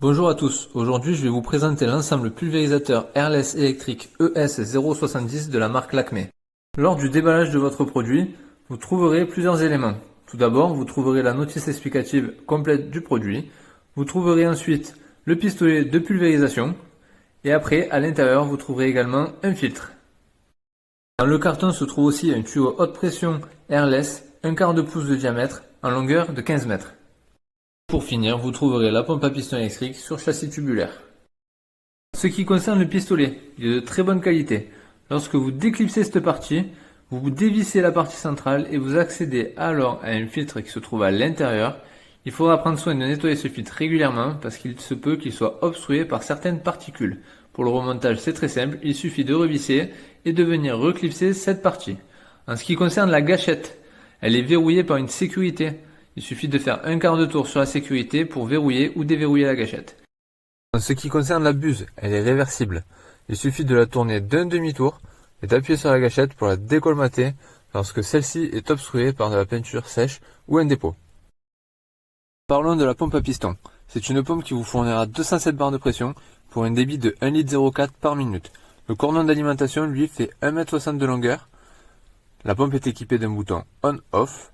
Bonjour à tous, aujourd'hui je vais vous présenter l'ensemble pulvérisateur Airless électrique ES070 de la marque Lakmé. Lors du déballage de votre produit, vous trouverez plusieurs éléments. Tout d'abord, vous trouverez la notice explicative complète du produit. Vous trouverez ensuite le pistolet de pulvérisation. Et après, à l'intérieur, vous trouverez également un filtre. Dans le carton se trouve aussi un tuyau haute pression Airless, 1/4 de pouce de diamètre, en longueur de 15 mètres. Pour finir, vous trouverez la pompe à piston électrique sur châssis tubulaire. Ce qui concerne le pistolet, il est de très bonne qualité. Lorsque vous déclipsez cette partie, vous dévissez la partie centrale et vous accédez alors à un filtre qui se trouve à l'intérieur. Il faudra prendre soin de nettoyer ce filtre régulièrement parce qu'il se peut qu'il soit obstrué par certaines particules. Pour le remontage, c'est très simple, il suffit de revisser et de venir reclipser cette partie. En ce qui concerne la gâchette, elle est verrouillée par une sécurité. Il suffit de faire 1/4 de tour sur la sécurité pour verrouiller ou déverrouiller la gâchette. En ce qui concerne la buse, elle est réversible. Il suffit de la tourner d'un demi-tour et d'appuyer sur la gâchette pour la décolmater lorsque celle-ci est obstruée par de la peinture sèche ou un dépôt. Parlons de la pompe à piston. C'est une pompe qui vous fournira 207 barres de pression pour un débit de 1,04 litre par minute. Le cordon d'alimentation, lui, fait 1,60 m de longueur. La pompe est équipée d'un bouton on-off.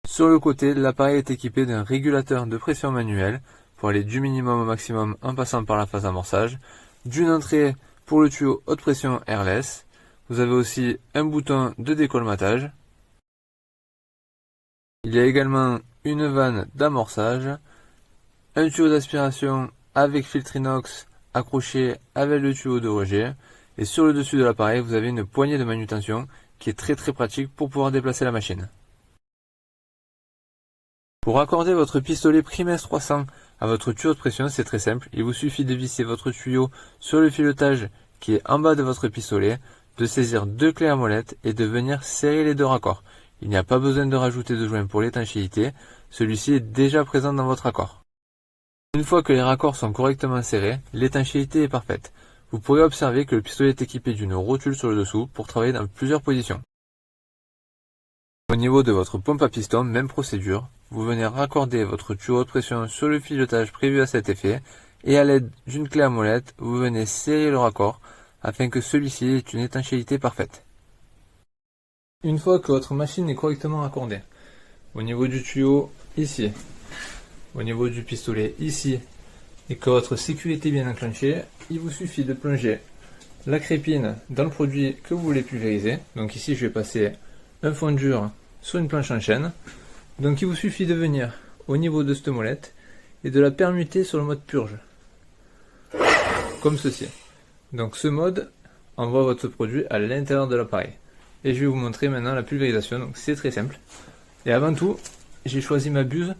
Sur le côté, l'appareil est équipé d'un régulateur de pression manuel pour aller du minimum au maximum en passant par la phase d'amorçage, d'une entrée pour le tuyau haute pression Airless. Vous avez aussi un bouton de décolmatage. Il y a également une vanne d'amorçage, un tuyau d'aspiration avec filtre inox accroché avec le tuyau de rejet, et sur le dessus de l'appareil, vous avez une poignée de manutention qui est très pratique pour pouvoir déplacer la machine. Pour raccorder votre pistolet Primes 300 à votre tuyau de pression, c'est très simple. Il vous suffit de visser votre tuyau sur le filetage qui est en bas de votre pistolet, de saisir deux clés à molette et de venir serrer les deux raccords. Il n'y a pas besoin de rajouter de joint pour l'étanchéité, celui-ci est déjà présent dans votre accord. Une fois que les raccords sont correctement serrés, l'étanchéité est parfaite. Vous pourrez observer que le pistolet est équipé d'une rotule sur le dessous pour travailler dans plusieurs positions. Au niveau de votre pompe à piston, même procédure. Vous venez raccorder votre tuyau haute pression sur le filetage prévu à cet effet et à l'aide d'une clé à molette, vous venez serrer le raccord afin que celui-ci ait une étanchéité parfaite. Une fois que votre machine est correctement raccordée, au niveau du tuyau ici, au niveau du pistolet ici, et que votre sécurité est bien enclenchée, il vous suffit de plonger la crépine dans le produit que vous voulez pulvériser. Donc ici je vais passer un fond dur sur une planche en chaîne. Donc il vous suffit de venir au niveau de cette molette et de la permuter sur le mode purge. Comme ceci. Donc ce mode envoie votre produit à l'intérieur de l'appareil. Et je vais vous montrer maintenant la pulvérisation, donc c'est très simple. Et avant tout, j'ai choisi ma buse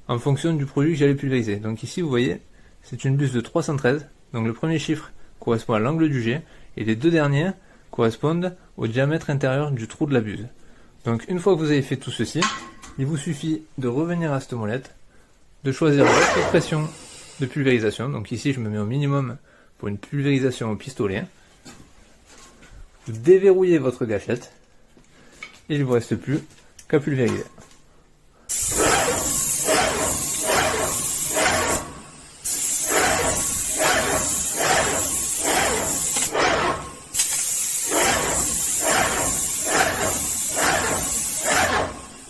en fonction du produit que j'allais pulvériser. Donc ici vous voyez, c'est une buse de 313. Donc le premier chiffre correspond à l'angle du jet et les deux derniers correspondent au diamètre intérieur du trou de la buse. Donc une fois que vous avez fait tout ceci, il vous suffit de revenir à cette molette, de choisir votre pression de pulvérisation. Donc ici je me mets au minimum pour une pulvérisation au pistolet. Vous déverrouillez votre gâchette et il ne vous reste plus qu'à pulvériser.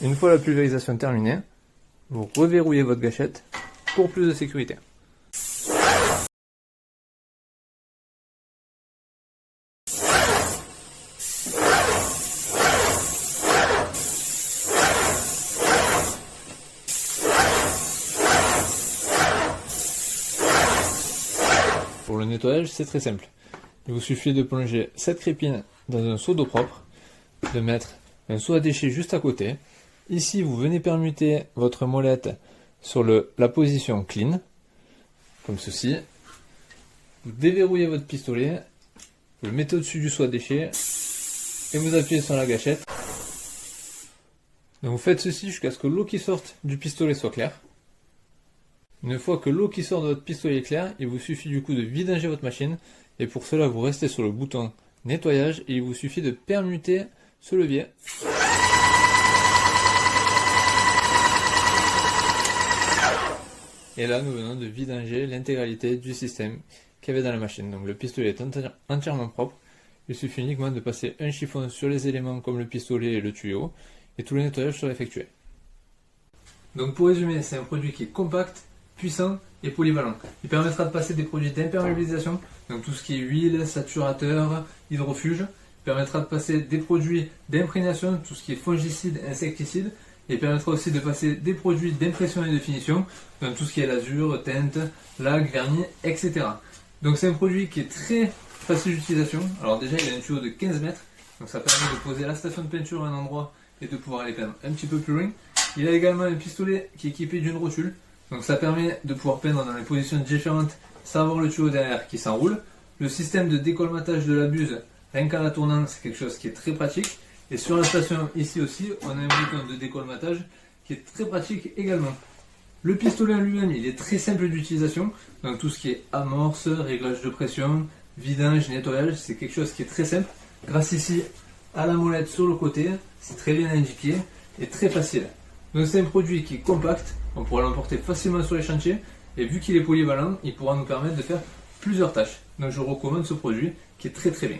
Une fois la pulvérisation terminée, vous reverrouillez votre gâchette pour plus de sécurité. Pour le nettoyage, c'est très simple. Il vous suffit de plonger cette crépine dans un seau d'eau propre, de mettre un seau à déchets juste à côté. Ici, vous venez permuter votre molette sur la position clean, comme ceci. Vous déverrouillez votre pistolet, vous le mettez au-dessus du seau à déchets et vous appuyez sur la gâchette. Donc vous faites ceci jusqu'à ce que l'eau qui sorte du pistolet soit claire. Une fois que l'eau qui sort de votre pistolet est claire, il vous suffit du coup de vidanger votre machine et pour cela vous restez sur le bouton nettoyage et il vous suffit de permuter ce levier. Et là, nous venons de vidanger l'intégralité du système qu'il y avait dans la machine. Donc le pistolet est entièrement propre. Il suffit uniquement de passer un chiffon sur les éléments comme le pistolet et le tuyau, et tout le nettoyage sera effectué. Donc pour résumer, c'est un produit qui est compact, puissant et polyvalent. Il permettra de passer des produits d'imperméabilisation, donc tout ce qui est huile, saturateur, hydrofuge. Il permettra de passer des produits d'imprégnation, tout ce qui est fongicide, insecticide. Et il permettra aussi de passer des produits d'impression et de finition, donc tout ce qui est lasure, teinte, laque, vernis, etc. Donc c'est un produit qui est très facile d'utilisation. Alors déjà il a un tuyau de 15 mètres, donc ça permet de poser la station de peinture à un endroit et de pouvoir aller peindre un petit peu plus loin. Il a également un pistolet qui est équipé d'une rotule, donc ça permet de pouvoir peindre dans des positions différentes sans avoir le tuyau derrière qui s'enroule. Le système de décolmatage de la buse, rien qu'à la tournante, c'est quelque chose qui est très pratique. Et sur la station ici aussi, on a un bouton de décolmatage qui est très pratique également. Le pistolet en lui-même, il est très simple d'utilisation, donc tout ce qui est amorce, réglage de pression, vidange, nettoyage, c'est quelque chose qui est très simple. Grâce ici à la molette sur le côté, c'est très bien indiqué et très facile. Donc c'est un produit qui est compact, on pourra l'emporter facilement sur les chantiers, et vu qu'il est polyvalent, il pourra nous permettre de faire plusieurs tâches. Donc je recommande ce produit qui est très très bien.